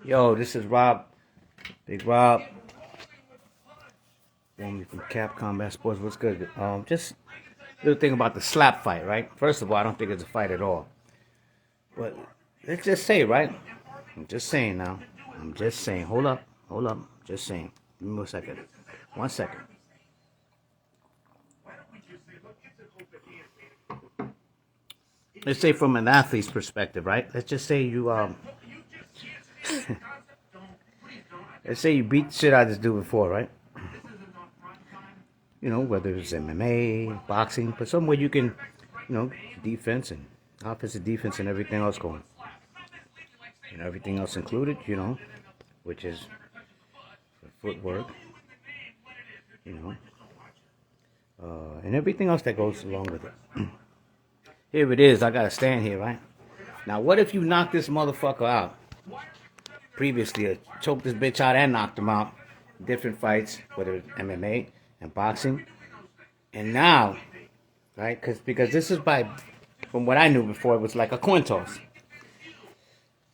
Yo, this is Rob, Big Rob, woman from Cap Combat Sports. What's good? Just a little thing about the slap fight, right? First of all, I don't think it's a fight at all. But let's just say, right? I'm just saying now. I'm just saying. Hold up. Just saying. Give me a second. 1 second. Let's say from an athlete's perspective, right? Let's just say let's say you beat the shit out of this dude before, right? You know, whether it's MMA, boxing, but somewhere you can, defense and offensive defense and everything else going. And everything else included, which is footwork, you know, and everything else that goes along with it. Here it is. I gotta stand here, right? Now, what if you knock this motherfucker out? Previously, I choked this bitch out and knocked him out. Different fights, whether it's MMA and boxing. And now, right? Because this is from what I knew before, it was like a coin toss.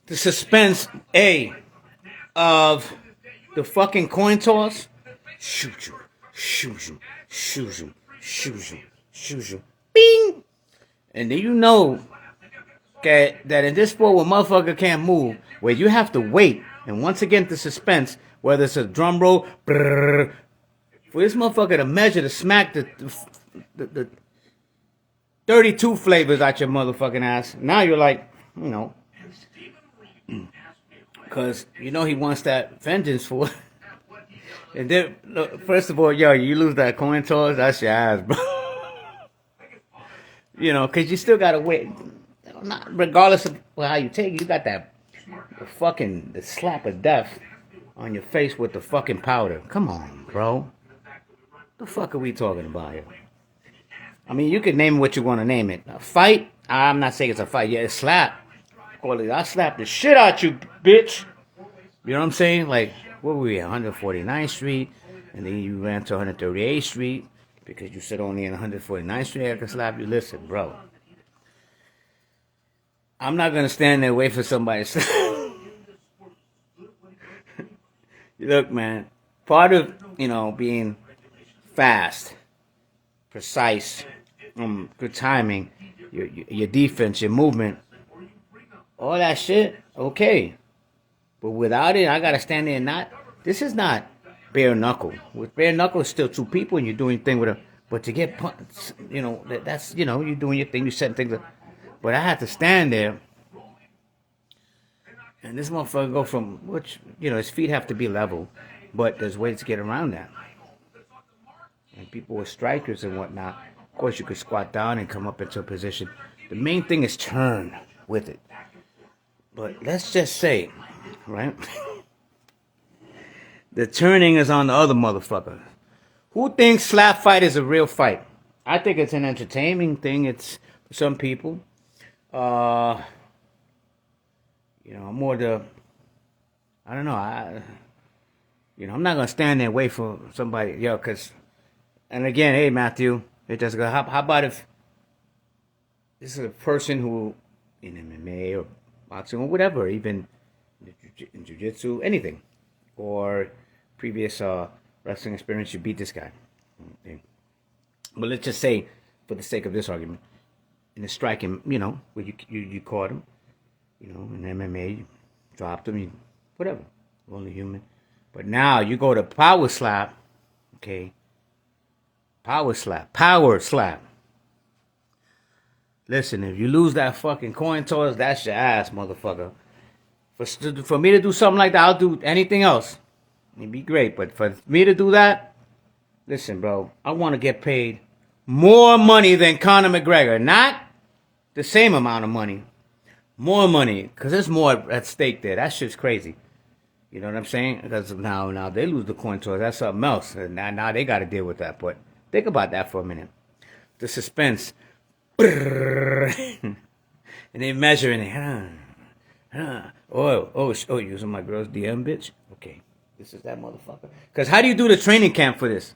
The suspense, of the fucking coin toss. Shoot you. Bing! And then you know that in this sport where motherfucker can't move, where you have to wait, and once again the suspense, whether it's a drum roll, brrr, for this motherfucker to measure, to smack the 32 flavors out your motherfucking ass. Now you're like, because he wants that vengeance for it. And then, look, first of all, yo, you lose that coin toss, that's your ass, bro. Because you still got to wait. Not regardless of how you take it, you got the slap of death on your face with the fucking powder. Come on, bro. The fuck are we talking about here? I mean, you can name it what you want to name it. A fight? I'm not saying it's a fight. Yeah, it's slap. I slapped the shit out you, bitch. You know what I'm saying? Like, what were we, 149th Street? And then you ran to 138th Street because you said only in 149th Street I could slap you. Listen, bro. I'm not going to stand there and wait for somebody to slap. Look, man. Part of, being fast, precise, good timing, your defense, your movement, all that shit, okay. But without it, I got to stand there and this is not bare knuckle. With bare knuckle, it's still two people and you're doing your thing with them. But to get punched, that's, you're doing your thing, you're setting things up. But I had to stand there. And this motherfucker go from, which, his feet have to be level. But there's ways to get around that. And people with strikers and whatnot, of course you could squat down and come up into a position. The main thing is turn with it. But let's just say, right? The turning is on the other motherfucker. Who thinks slap fight is a real fight? I think it's an entertaining thing. It's for some people. I'm more I don't know. I'm not gonna stand there and wait for somebody, and again, hey Matthew, how about if this is a person who in MMA or boxing or whatever, even in jiu-jitsu, anything, or previous wrestling experience, you beat this guy. Okay. But let's just say, for the sake of this argument, in the striking, where you caught him, in MMA, you dropped him, whatever, only human. But now you go to power slap, okay? Power slap. Listen, if you lose that fucking coin toss, that's your ass, motherfucker. For me to do something like that, I'll do anything else. It'd be great, but for me to do that, listen, bro, I want to get paid more money than Conor McGregor. Not the same amount of money. More money, because there's more at stake there. That shit's crazy. You know what I'm saying? Because now they lose the coin toss. That's something else. And now they got to deal with that. But think about that for a minute. The suspense. And they measuring it. Using my girl's DM, bitch? Okay. This is that motherfucker. Because how do you do the training camp for this?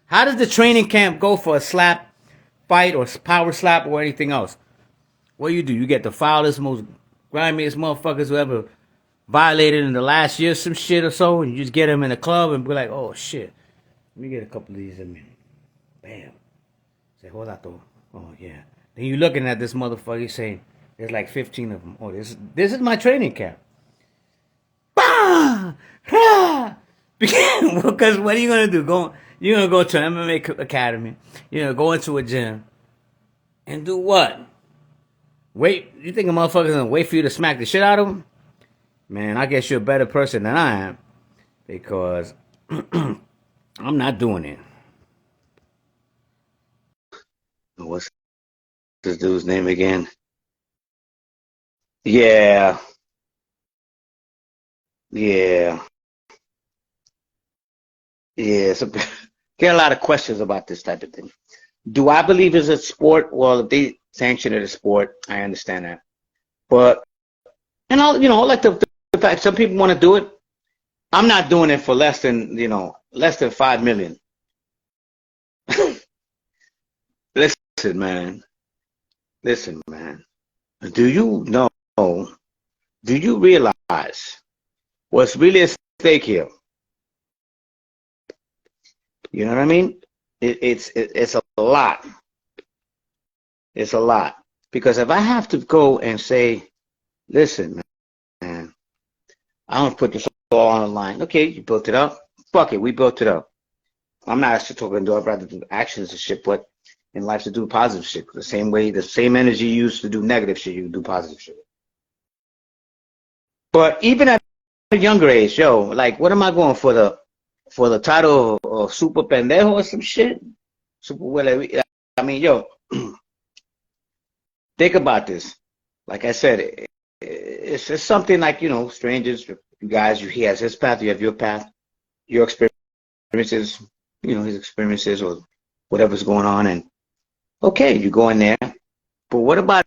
How does the training camp go for a slap fight or power slap or anything else? What do? You get the foulest, most grimiest motherfuckers who ever violated in the last year, some shit or so, and you just get them in the club and be like, oh shit, let me get a couple of these in me. Bam. Say, hold out though. Oh yeah. Then you looking at this motherfucker saying, there's like 15 of them. Oh, this is my training camp. Bah! Ah! Because what are you gonna do? You're gonna go to an MMA academy. You're gonna go into a gym and do what? Wait, you think a motherfucker's gonna wait for you to smack the shit out of him? Man, I guess you're a better person than I am, because I'm not doing it. What's this dude's name again? Yeah, yeah, yeah. So, get a lot of questions about this type of thing. Do I believe it's a sport? Well, if they sanction it as a sport, I understand that. But and I'll like the fact some people want to do it. I'm not doing it for less than less than 5 million. Listen, man. Listen, man. Do you know? Do you realize what's really at stake here? You know what I mean? It's a lot. It's a lot. Because if I have to go and say, listen, man, I'm gonna put this all on the line. Okay, you built it up. Fuck it, we built it up. I'm not actually talking to. I'd rather do actions and shit, but in life to do positive shit. The same way, the same energy you use to do negative shit, you do positive shit. But even at a younger age, yo, like, what am I going for the title of super pendejo or some shit? Super well, I mean, yo, think about this. Like I said, it's just something like strangers, you guys. He has his path, you have your path, your experiences, his experiences or whatever's going on, and okay, you go in there. But what about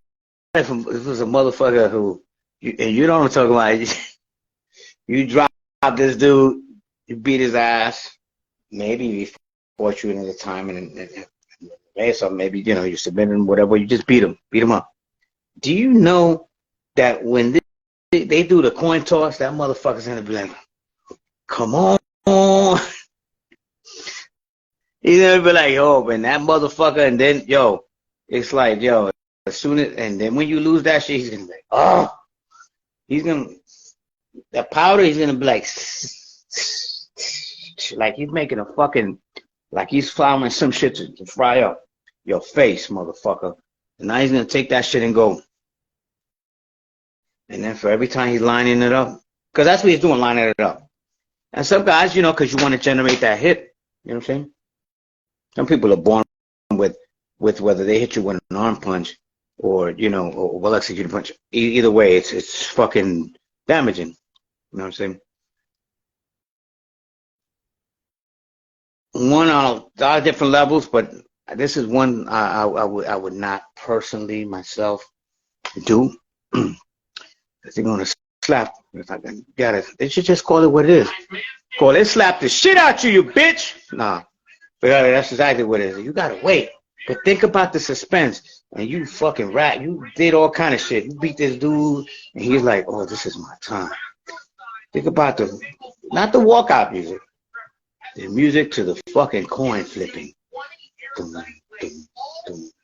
if it was a motherfucker who, and you know what I'm talking about? You drop this dude, you beat his ass. Maybe he fought you another time and so maybe you submit him, whatever. You just beat him up. Do you know that when they do the coin toss, that motherfucker's gonna be like, "Come on." He's gonna be like, "Yo, man, that motherfucker," and then it's like, as soon as, and then when you lose that shit, he's gonna be like, "Oh," he's gonna that powder. He's gonna be like he's making a fucking, like he's flouring some shit to fry up your face, motherfucker. And now he's gonna take that shit and go. And then for every time he's lining it up, because that's what he's doing, lining it up. And some guys, because you want to generate that hit, you know what I'm saying? Some people are born with whether they hit you with an arm punch or or well executed punch. Either way, it's fucking damaging. You know what I'm saying? One on a lot of different levels, but this is one I would not personally myself do. They're gonna slap. If I got it, they should just call it what it is. Call it slap the shit out you bitch. Nah, but that's exactly what it is. You gotta wait. But think about the suspense. And you fucking rat. You did all kind of shit. You beat this dude, and he's like, "Oh, this is my time." Think about not the walkout music, the music to the fucking coin flipping. Dum, dum, dum,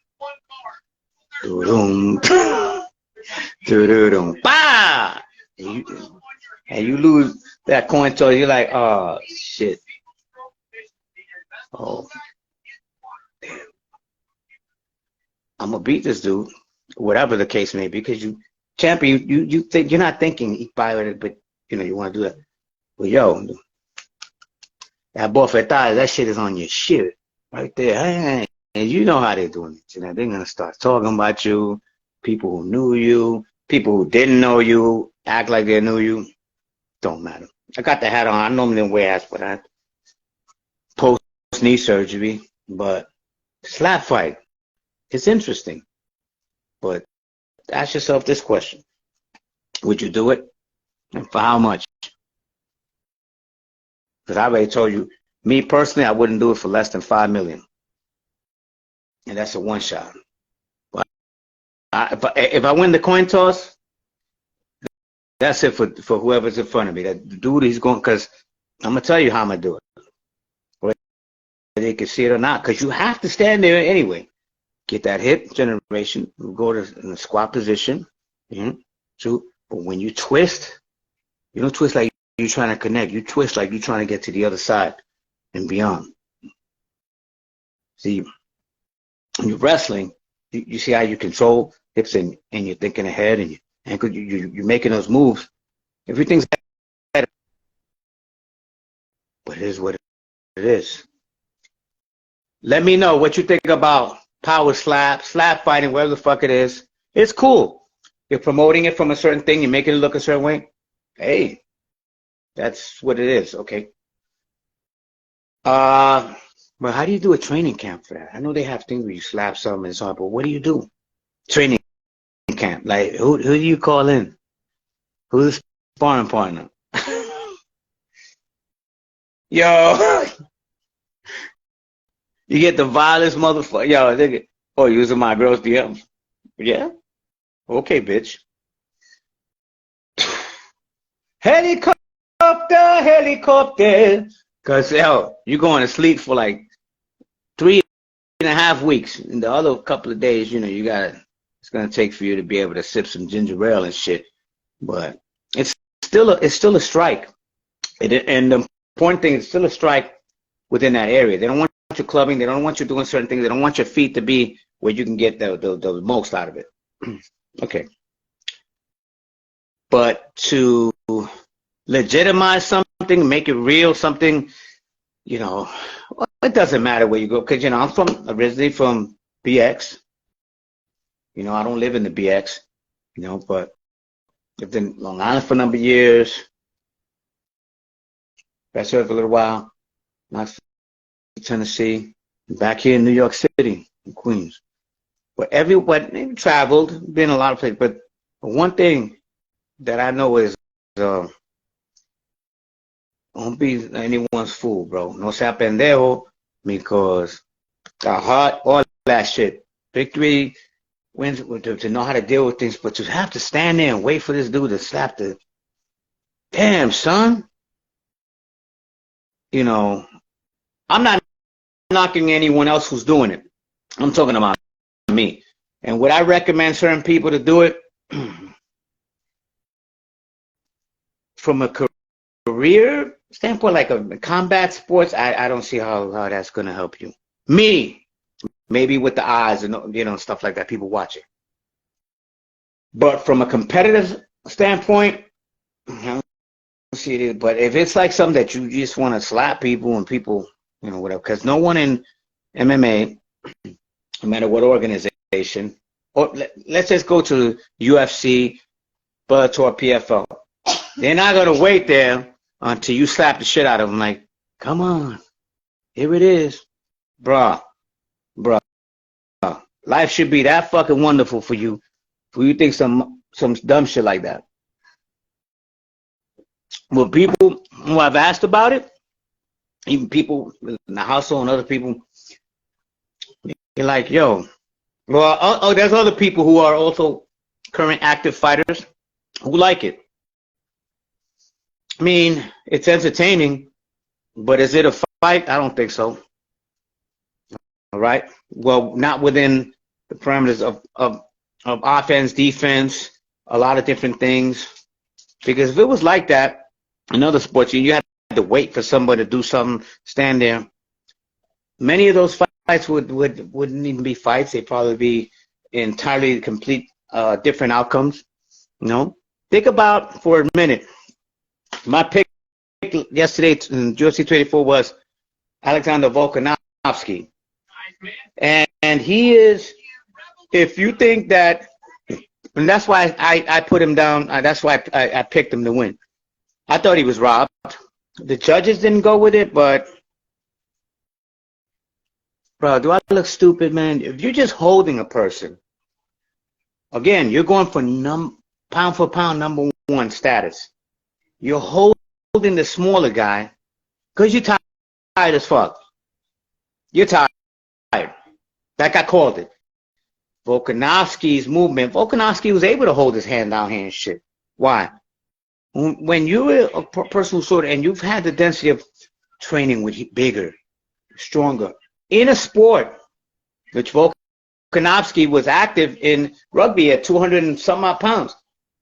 dum, dum, bah! And you lose that coin toss. You're like, "Oh shit." Oh, damn. I'm gonna beat this dude, whatever the case may be, because champion, you think you're not thinking he violated, but you want to do that. Well, that bofetada, that shit is on your shit right there. And you know how they're doing it. They're gonna start talking about you, people who knew you, people who didn't know you, act like they knew you. Don't matter. I got the hat on. I normally don't wear hats, but I post knee surgery. But slap fight, it's interesting. But ask yourself this question: would you do it, and for how much? Because I already told you, me personally, I wouldn't do it for less than 5 million, and that's a one shot. But if I win the coin toss, That's it for whoever's in front of me. That dude, he's going, because I'm going to tell you how I'm going to do it. Whether they can see it or not, because you have to stand there anyway. Get that hip generation. Go to in the squat position. So, but when you twist, you don't twist like you're trying to connect. You twist like you're trying to get to the other side and beyond. See, when you're wrestling, you see how you control hips and you're thinking ahead and you're making those moves. Everything's better, but it is what it is. Let me know what you think about power slap fighting, whatever the fuck it is. It's cool. You're promoting it from a certain thing. You're making it look a certain way. Hey, that's what it is, okay? But how do you do a training camp for that? I know they have things where you slap something and so on, but what do you do? Training camp. Like, who do you call in? Who's the sparring partner? Yo, you get the vilest motherfucker. Yo, nigga. Oh, using my girl's DMs. Yeah? Okay, bitch. Helicopter. Because, yo, you're going to sleep for like 3.5 weeks. And the other couple of days, you know, it's going to take for you to be able to sip some ginger ale and shit. But it's still a strike. And the important thing is still a strike within that area. They don't want you clubbing. They don't want you doing certain things. They don't want your feet to be where you can get the most out of it. Okay. But to legitimize something, make it real, something, you know, it doesn't matter where you go. Because, you know, I'm originally from BX. You know, I don't live in the BX, you know, but lived in Long Island for a number of years. Backserved for a little while. Not Tennessee. Back here in New York City, in Queens. But everyone traveled, been a lot of places. But one thing that I know is, don't be anyone's fool, bro. No sea pendejo, because the heart, all that shit. Victory wins to know how to deal with things, but you have to stand there and wait for this dude to slap the. Damn, son. You know, I'm not knocking anyone else who's doing it. I'm talking about me. And would I recommend certain people to do it? From a career standpoint, like a combat sports, I don't see how that's going to help you. Me, maybe with the eyes and, you know, stuff like that, people watching. But from a competitive standpoint, I don't see it. But if it's like something that you just want to slap people and people, you know, whatever, because no one in MMA, no matter what organization, or let's just go to UFC, Bellator, PFL. They're not going to wait there until you slap the shit out of them. Like, come on. Here it is. Bruh. Life should be that fucking wonderful for you. For you think some dumb shit like that. Well, people who I've asked about it, even people in the household and other people, they're like, yo. Well, there's other people who are also current active fighters who like it. I mean, it's entertaining, but is it a fight? I don't think so. All right. Well, not within the parameters of offense, defense, a lot of different things. Because if it was like that in other sports, you had to wait for somebody to do something, stand there. Many of those fights wouldn't even be fights. They'd probably be entirely complete different outcomes. You know, think about for a minute. My pick yesterday in UFC 24 was Alexander Volkanovski. And he is, if you think that, and that's why I put him down, that's why I picked him to win. I thought he was robbed. The judges didn't go with it, but, bro, do I look stupid, man? If you're just holding a person, again, you're going for pound for pound number one status. You're holding the smaller guy because you're tired as fuck. You're tired. Like I called it. Volkanovski's movement. Volkanovski was able to hold his hand down here and shit. Why? When you're a personal sorter and you've had the density of training with bigger, stronger in a sport, which Volkanovski was active in rugby at 200 and some odd pounds,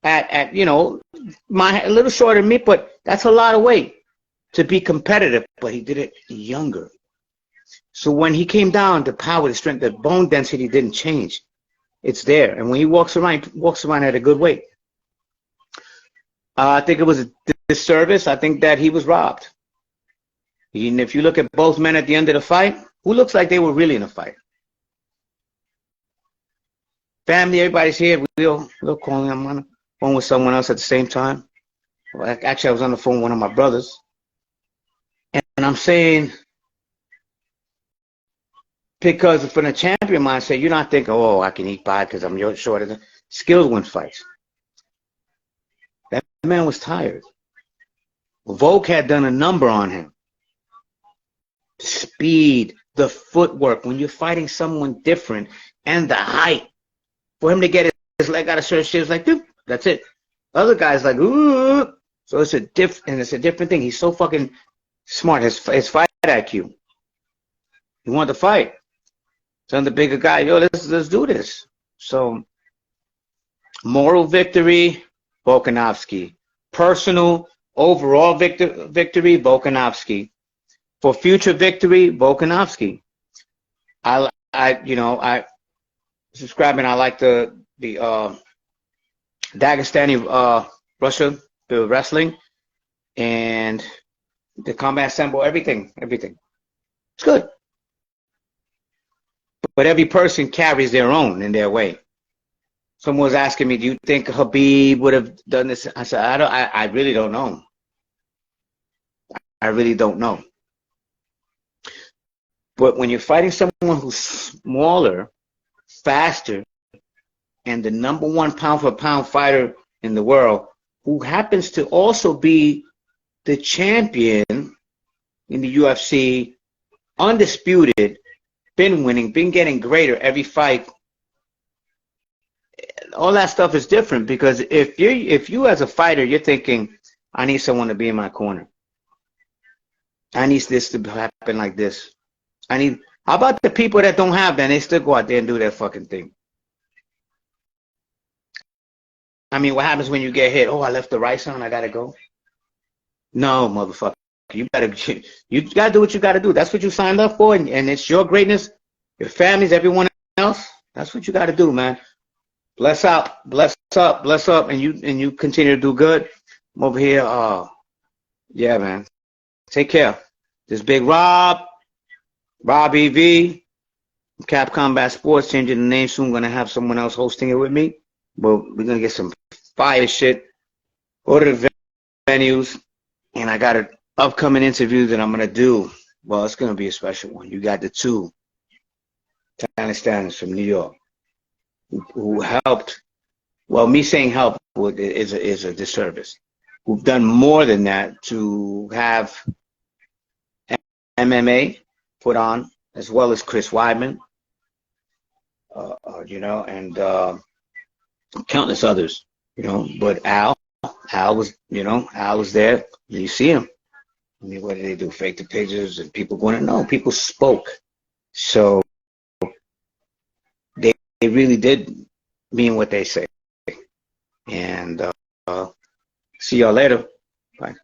at a little shorter than me, but that's a lot of weight to be competitive. But he did it younger. So when he came down, the power, the strength, the bone density didn't change. It's there. And when he walks around at a good weight. I think it was a disservice. I think that he was robbed. And if you look at both men at the end of the fight, who looks like they were really in a fight? Family, everybody's here. We're calling. I'm on the phone with someone else at the same time. Well, actually, I was on the phone with one of my brothers. And I'm saying, because from a champion mindset, you're not thinking, oh, I can eat pie because I'm shorter than. Skills win fights. That man was tired. Volk had done a number on him. Speed, the footwork, when you're fighting someone different, and the height. For him to get his leg out of certain shit, like, dude, that's it. Other guys like, ooh. So it's a different thing. He's so fucking smart. His fight IQ. He wanted to fight. Son, the bigger guy, yo, let's do this. So, moral victory, Volkanovski. Personal, overall victory, Volkanovski. For future victory, Volkanovski. I subscribing. I like the Dagestani Russia, the wrestling, and the combat sambo, everything. It's good. But every person carries their own in their way. Someone was asking me, do you think Khabib would have done this? I said, I really don't know. I really don't know. But when you're fighting someone who's smaller, faster, and the number one pound for pound fighter in the world, who happens to also be the champion in the UFC, undisputed, been winning, been getting greater every fight, all that stuff is different. Because if you as a fighter, you're thinking, I need someone to be in my corner. I need this to happen like this. How about the people that don't have that, and they still go out there and do their fucking thing? I mean, what happens when you get hit? Oh, I left the rice on, I gotta go. No, motherfucker. You gotta do what you gotta do. That's what you signed up for, and it's your greatness, your families, everyone else. That's what you gotta do, man. Bless up, and you continue to do good. I'm over here. Yeah, man. Take care. This Big Rob EV, Cap Combat Sports, changing the name soon. Gonna have someone else hosting it with me. But we're gonna get some fire shit. Go to the venues, and I got an upcoming interview that I'm gonna do. Well, it's gonna be a special one. You got the two talent standards from New York who helped. Well, me saying help is a disservice. Who've done more than that to have MMA put on, as well as Chris Weidman, and countless others, But Al was there. You see him. I mean, what did they do? Fake the pictures, and people going to know. People spoke, so they really did mean what they say. And see y'all later. Bye.